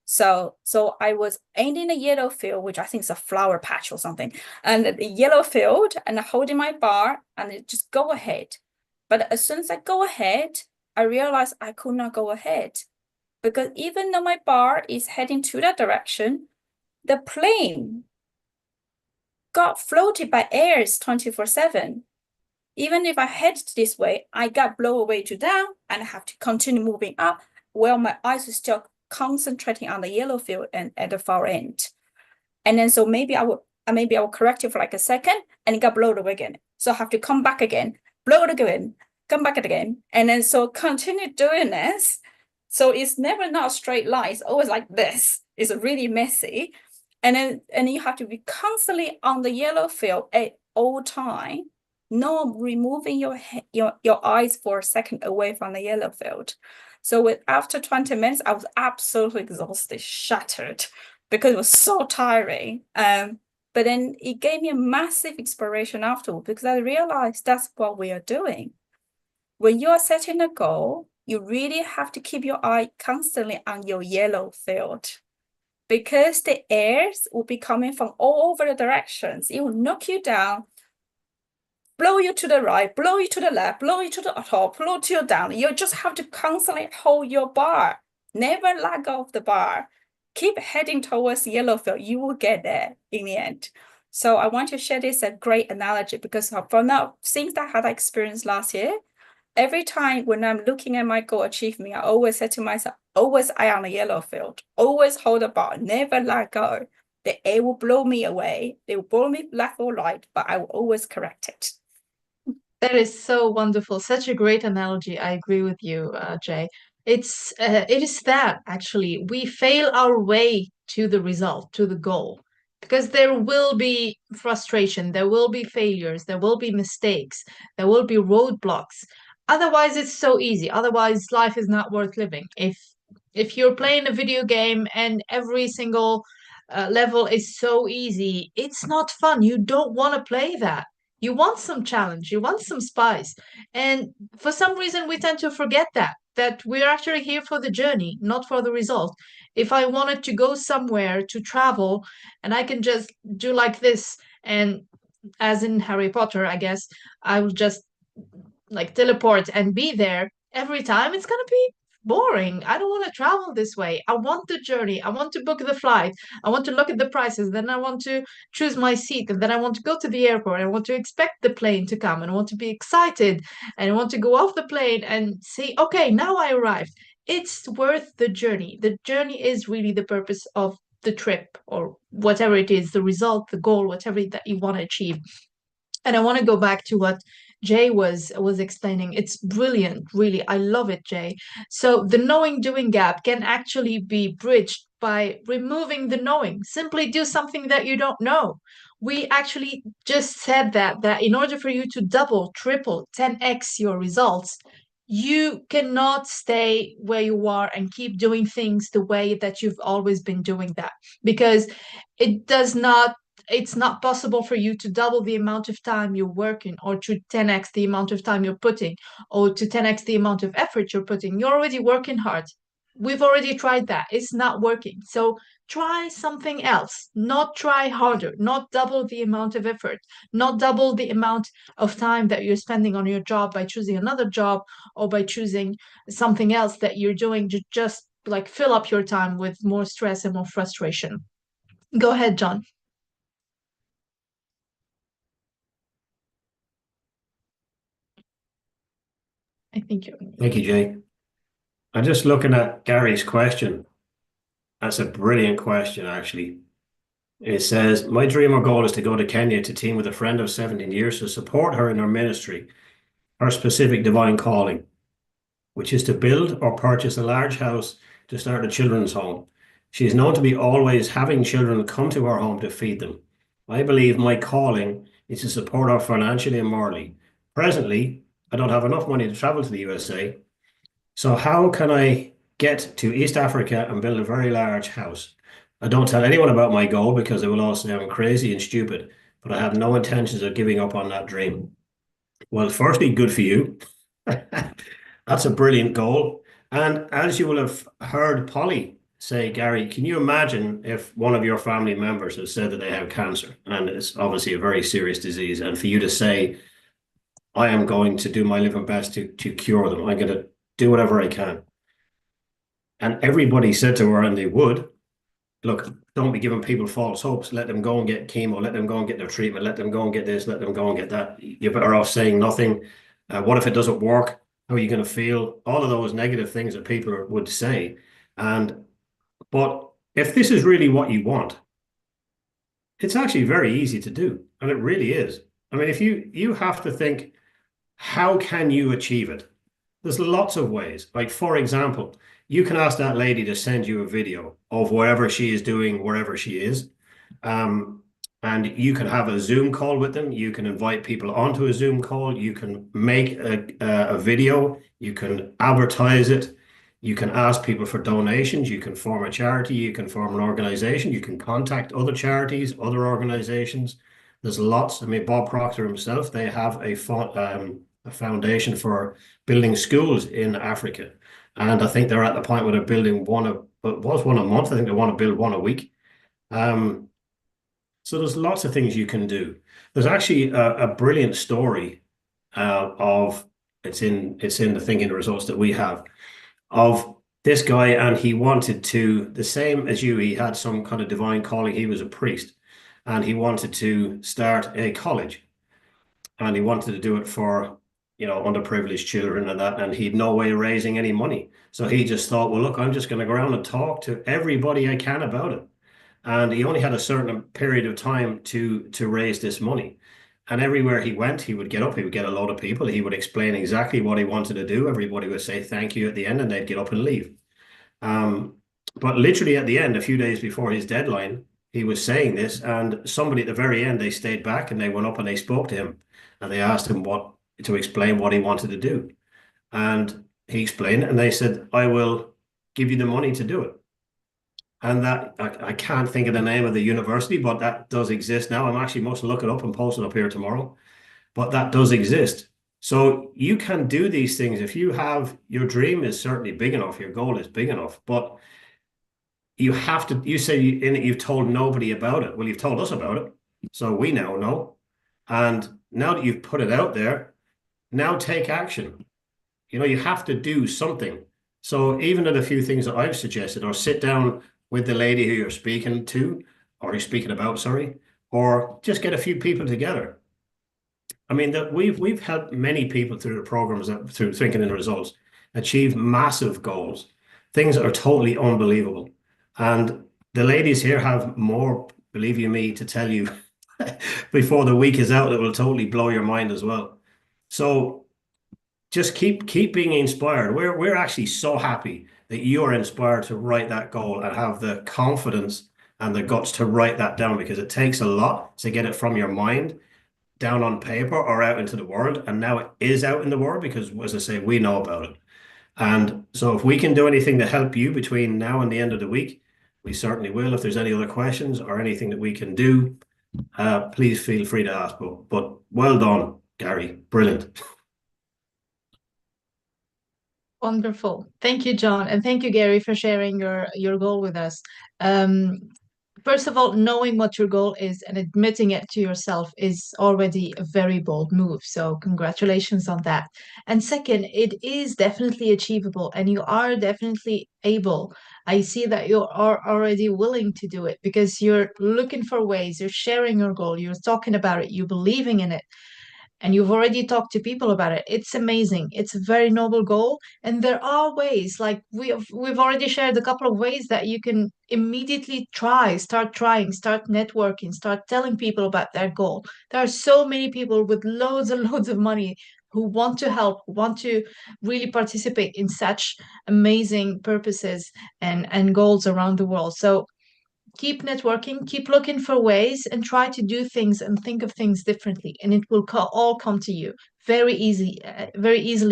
So I was ending the yellow field, which I think is a flower patch or something, and the yellow field, and holding my bar, and it just go ahead. But as soon as I go ahead, I realized I could not go ahead because even though my bar is heading to that direction, the plane got floated by airs 24/7. Even if I head this way, I got blown away to down and I have to continue moving up while my eyes are still concentrating on the yellow field and at the far end. And then so maybe I will correct it for like a second and it got blown away again. So I have to come back again, blow it again, come back again. And then so continue doing this. So it's never not a straight line. It's always like this. It's really messy. And then you have to be constantly on the yellow field at all time. No removing your eyes for a second away from the yellow field. So after 20 minutes, I was absolutely exhausted, shattered, because it was so tiring. But then it gave me a massive inspiration afterward because I realized that's what we are doing. When you are setting a goal, you really have to keep your eye constantly on your yellow field because the airs will be coming from all over the directions. It will knock you down, blow you to the right, blow you to the left, blow you to the top, blow you down. You just have to constantly hold your bar. Never let go of the bar. Keep heading towards the yellow field. You will get there in the end. So I want to share this as a great analogy because from now, things that I had experienced last year, every time when I'm looking at my goal achievement, I always say to myself, always eye on the yellow field, always hold the bar, never let go. The air will blow me away. They will blow me left or right, but I will always correct it. That is so wonderful. Such a great analogy. I agree with you, Jay. It is that actually we fail our way to the result, to the goal, because there will be frustration, there will be failures, there will be mistakes, there will be roadblocks. Otherwise, it's so easy. Otherwise, life is not worth living. If you're playing a video game and every single level is so easy, it's not fun. You don't want to play that. You want some challenge, you want some spice. And for some reason, we tend to forget that we're actually here for the journey, not for the result. If I wanted to go somewhere to travel and I can just do like this, and as in Harry Potter, I guess, I will just like teleport and be there every time, it's gonna be boring. I don't want to travel this way. I want the journey. I want to book the flight. I want to look at the prices. Then I want to choose my seat. And then I want to go to the airport. I want to expect the plane to come and I want to be excited. And I want to go off the plane and say, okay, now I arrived. It's worth the journey. The journey is really the purpose of the trip or whatever it is, the result, the goal, whatever that you want to achieve. And I want to go back to what Jay was explaining. It's brilliant, really. I love it, Jay. So the knowing doing gap can actually be bridged by removing the knowing. Simply do something that you don't know. We actually just said that in order for you to double, triple, 10x your results, you cannot stay where you are and keep doing things the way that you've always been doing that because it does not it's not possible for you to double the amount of time you're working or to 10x the amount of time you're putting or to 10x the amount of effort you're putting. You're already working hard. We've already tried that. It's not working. So try something else. Not try harder, not double the amount of effort, not double the amount of time that you're spending on your job by choosing another job or by choosing something else that you're doing to just like fill up your time with more stress and more frustration. Go ahead, John. I think you're. Thank you, Jay. I'm just looking at Gary's question. That's a brilliant question, actually. It says, my dream or goal is to go to Kenya to team with a friend of 17 years to support her in her ministry, her specific divine calling, which is to build or purchase a large house to start a children's home. She is known to be always having children come to her home to feed them. I believe my calling is to support her financially and morally. Presently, I don't have enough money to travel to the USA. So how can I get to East Africa and build a very large house? I don't tell anyone about my goal because they will all say I'm crazy and stupid, but I have no intentions of giving up on that dream. Well, firstly, good for you. That's a brilliant goal. And as you will have heard Polly say, Gary, can you imagine if one of your family members has said that they have cancer? And it's obviously a very serious disease. And for you to say, I am going to do my living best to cure them. I'm going to do whatever I can. And everybody said to her, and they would, look, don't be giving people false hopes. Let them go and get chemo. Let them go and get their treatment. Let them go and get this. Let them go and get that. You're better off saying nothing. What if it doesn't work? How are you going to feel? All of those negative things that people would say. But if this is really what you want, it's actually very easy to do. And it really is. I mean, if you have to think, how can you achieve it? There's lots of ways. Like, for example, you can ask that lady to send you a video of whatever she is doing, wherever she is. And you can have a Zoom call with them. You can invite people onto a Zoom call. You can make a video. You can advertise it. You can ask people for donations. You can form a charity. You can form an organization. You can contact other charities, other organizations. There's lots. I mean, Bob Proctor himself, they have a foundation for building schools in Africa. And I think they're at the point where they're building one a month. I think they want to build one a week. So there's lots of things you can do. There's actually a brilliant story it's in the thinking results that we have of this guy, and he wanted to, the same as you, he had some kind of divine calling. He was a priest and he wanted to start a college and he wanted to do it for, underprivileged children and that, and he'd no way of raising any money. So he just thought, well, look, I'm just going to go around and talk to everybody I can about it. And he only had a certain period of time to raise this money. And everywhere he went, he would get up, he would get a load of people, he would explain exactly what he wanted to do. Everybody would say thank you at the end and they'd get up and leave. But literally at the end, a few days before his deadline, he was saying this, and somebody at the very end, they stayed back and they went up and they spoke to him and they asked him to explain what he wanted to do. And he explained it and they said, I will give you the money to do it. And that, I can't think of the name of the university, but that does exist now. I'm actually must look it up and post it up here tomorrow. but that does exist. So you can do these things if you have your dream is certainly big enough, your goal is big enough, but you have to, you say in it, you've told nobody about it. Well, you've told us about it. So we now know. And now that you've put it out there, now take action. You know, you have to do something. So even at a few things that I've suggested, or sit down with the lady who you're speaking to, or you're speaking about, sorry, or just get a few people together. I mean, that we've helped many people through the programs that through Thinking in Results achieve massive goals, things that are totally unbelievable. And the ladies here have more, believe you me, to tell you before the week is out that will totally blow your mind as well. So just keep being inspired. We're actually so happy that you're inspired to write that goal and have the confidence and the guts to write that down, because it takes a lot to get it from your mind down on paper or out into the world. And now it is out in the world because, as I say, we know about it. And so if we can do anything to help you between now and the end of the week, we certainly will. If there's any other questions or anything that we can do, please feel free to ask. But well done, Gary. Brilliant. Wonderful. Thank you, John, and thank you, Gary, for sharing your goal with us. Um, First of all, knowing what your goal is and admitting it to yourself is already a very bold move. So, congratulations on that. And second, it is definitely achievable and you are definitely able. I see that you are already willing to do it because you're looking for ways, you're sharing your goal, you're talking about it, you're believing in it, and you've already talked to people about it. It's amazing. It's a very noble goal, and there are ways. Like we've already shared a couple of ways that you can immediately start trying, start networking, start telling people about their goal. There are so many people with loads and loads of money who want to help, who want to really participate in such amazing purposes and goals around the world. So keep networking, keep looking for ways, and try to do things and think of things differently, and it will all come to you very easily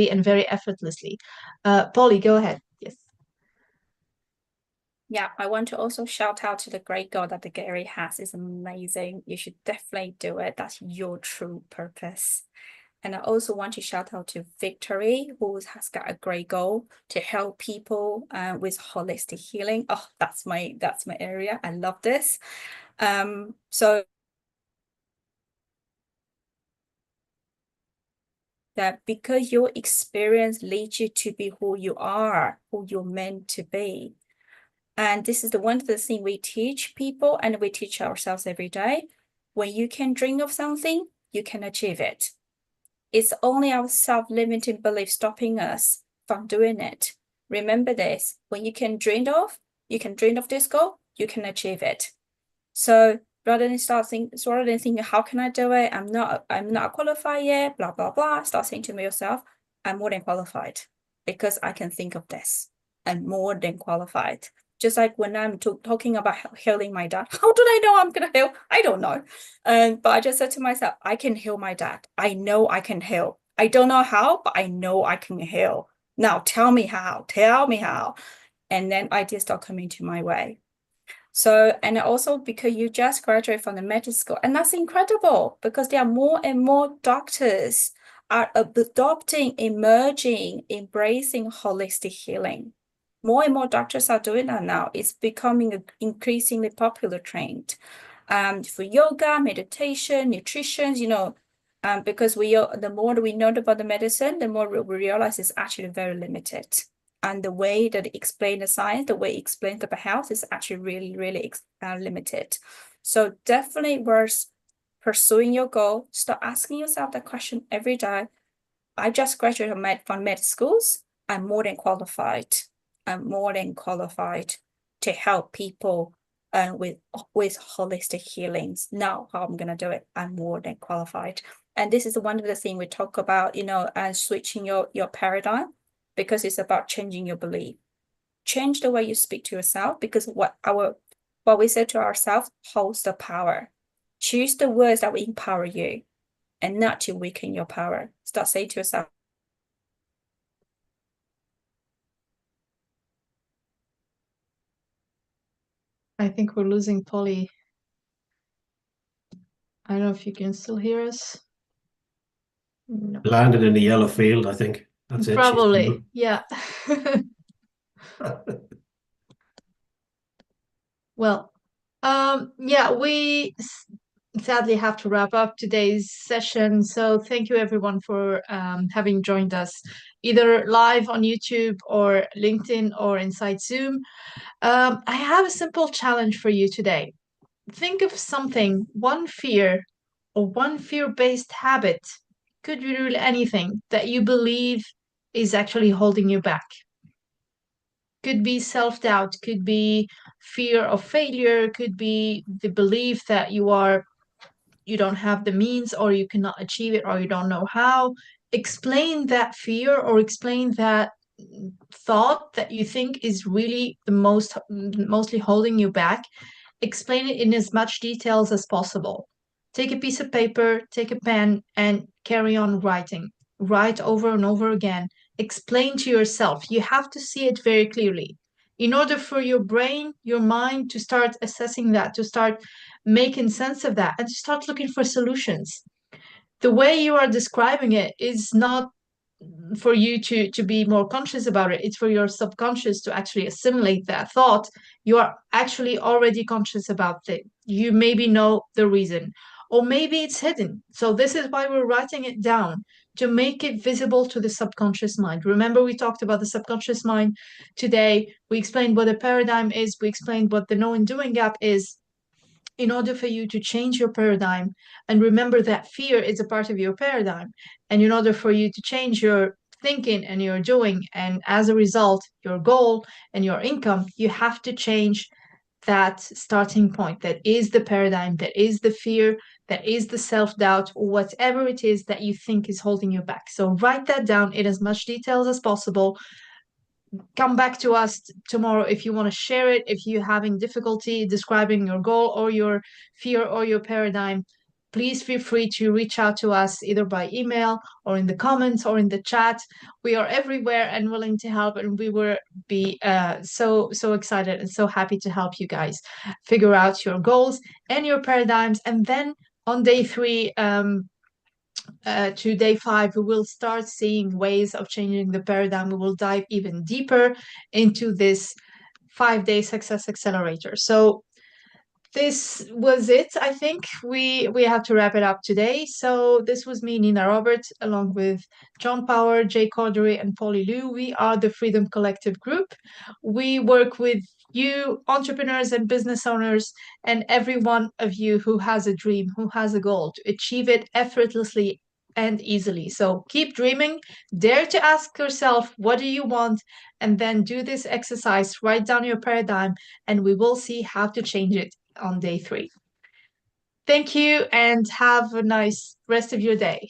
and very effortlessly. Polly, go ahead. Yes. Yeah, I want to also shout out to the great goal that the Gary has. It's amazing. You should definitely do it. That's your true purpose. And I also want to shout out to Victory, who has got a great goal to help people with holistic healing. Oh, that's my area. I love this. So that because your experience leads you to be who you are, who you're meant to be. And this is the one of the things we teach people and we teach ourselves every day. When you can dream of something, you can achieve it. It's only our self-limiting belief stopping us from doing it. Remember this, when you can dream of this goal, you can achieve it. So rather than thinking, how can I do it? I'm not qualified yet, blah, blah, blah. Start saying to yourself, I'm more than qualified because I can think of this. I'm more than qualified. Just like when I'm talking about healing my dad, how do I know I'm going to heal? I don't know. But I just said to myself, I can heal my dad. I know I can heal. I don't know how, but I know I can heal. Now tell me how. Tell me how. And then ideas start coming to my way. So, and also because you just graduated from the medical school, and that's incredible because there are more and more doctors are adopting, emerging, embracing holistic healing. More and more doctors are doing that now. It's becoming an increasingly popular trend. For yoga, meditation, nutrition, because the more we know about the medicine, the more we realize it's actually very limited. And the way that it explains the science, the way it explains about health is actually really, really limited. So definitely worth pursuing your goal. Start asking yourself that question every day. I just graduated from med schools. I'm more than qualified. I'm more than qualified to help people with holistic healings. Now, how I'm going to do it, I'm more than qualified. And this is one of the things we talk about, and switching your paradigm, because it's about changing your belief. Change the way you speak to yourself, because what we say to ourselves holds the power. Choose the words that will empower you and not to weaken your power. Start saying to yourself, I think we're losing Polly. I don't know if you can still hear us. No, Landed in a yellow field, I think. That's it. She's probably. gone. Yeah. Well, yeah, sadly have to wrap up today's session. So thank you everyone for having joined us either live on YouTube or LinkedIn or inside Zoom. I have a simple challenge for you today. Think of something, one fear or one fear-based habit, could be really anything that you believe is actually holding you back. Could be self-doubt, could be fear of failure, could be the belief that you don't have the means or you cannot achieve it or you don't know how. Explain that fear or explain that thought that you think is really the mostly holding you back. Explain it in as much details as possible. Take a piece of paper, take a pen, and carry on writing. Write over and over again. Explain to yourself. You have to see it very clearly. In order for your brain, your mind to start assessing that, to start making sense of that, and to start looking for solutions. The way you are describing it is not for you to be more conscious about it. It's for your subconscious to actually assimilate that thought. You are actually already conscious about it. You maybe know the reason, or maybe it's hidden. So this is why we're writing it down, to make it visible to the subconscious mind. Remember, we talked about the subconscious mind today. We explained what a paradigm is. We explained what the know and doing gap is. In order for you to change your paradigm, and remember that fear is a part of your paradigm, and in order for you to change your thinking and your doing, and as a result your goal and your income, you have to change that starting point, that is the paradigm, that is the fear, that is the self-doubt, or whatever it is that you think is holding you back. So write that down in as much details as possible. Come back to us tomorrow if you want to share it, if you're having difficulty describing your goal or your fear or your paradigm. Please feel free to reach out to us either by email or in the comments or in the chat. We are everywhere and willing to help, and we will be so excited and so happy to help you guys figure out your goals and your paradigms. And then on day 3, to day 5, we will start seeing ways of changing the paradigm. We will dive even deeper into this 5-day success accelerator. So this was it. I think we have to wrap it up today. So this was me, Nina Roberts, along with John Power, Jay Cordery, and Polly Liu. We are the Freedom Collective Group. We work with you, entrepreneurs and business owners, and every one of you who has a dream, who has a goal, to achieve it effortlessly and easily. So keep dreaming, dare to ask yourself, what do you want? And then do this exercise, write down your paradigm, and we will see how to change it on day 3. Thank you and have a nice rest of your day.